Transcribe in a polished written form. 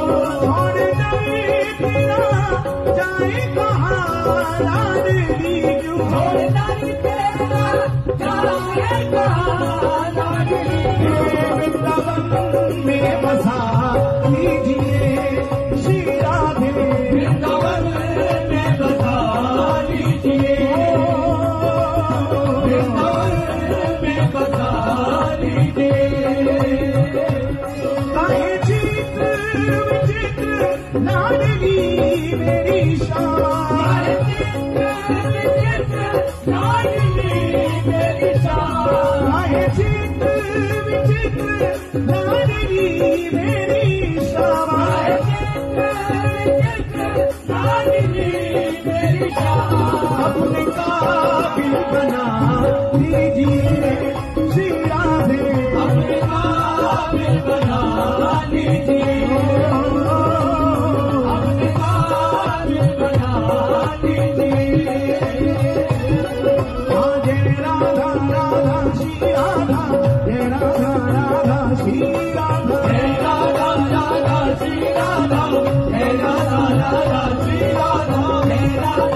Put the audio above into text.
छोड़ जाए तेरा जाए कहाँ लाडली क्यों छोड़ जाए तेरा जाए कहाँ लाडली वृंदावन में बसा लीजिए श्री राधे वृंदावन में बसा लीजिए वृंदावन में बसा लीजिए काहे चित्र विचित्र लाडली मेरी श्यामा चित्र लाडली मेरी श्यामा काहे चित्र विचित्र लाडली मेरी श्यामा लाडली मेरी श्यामा अपने काबिल बना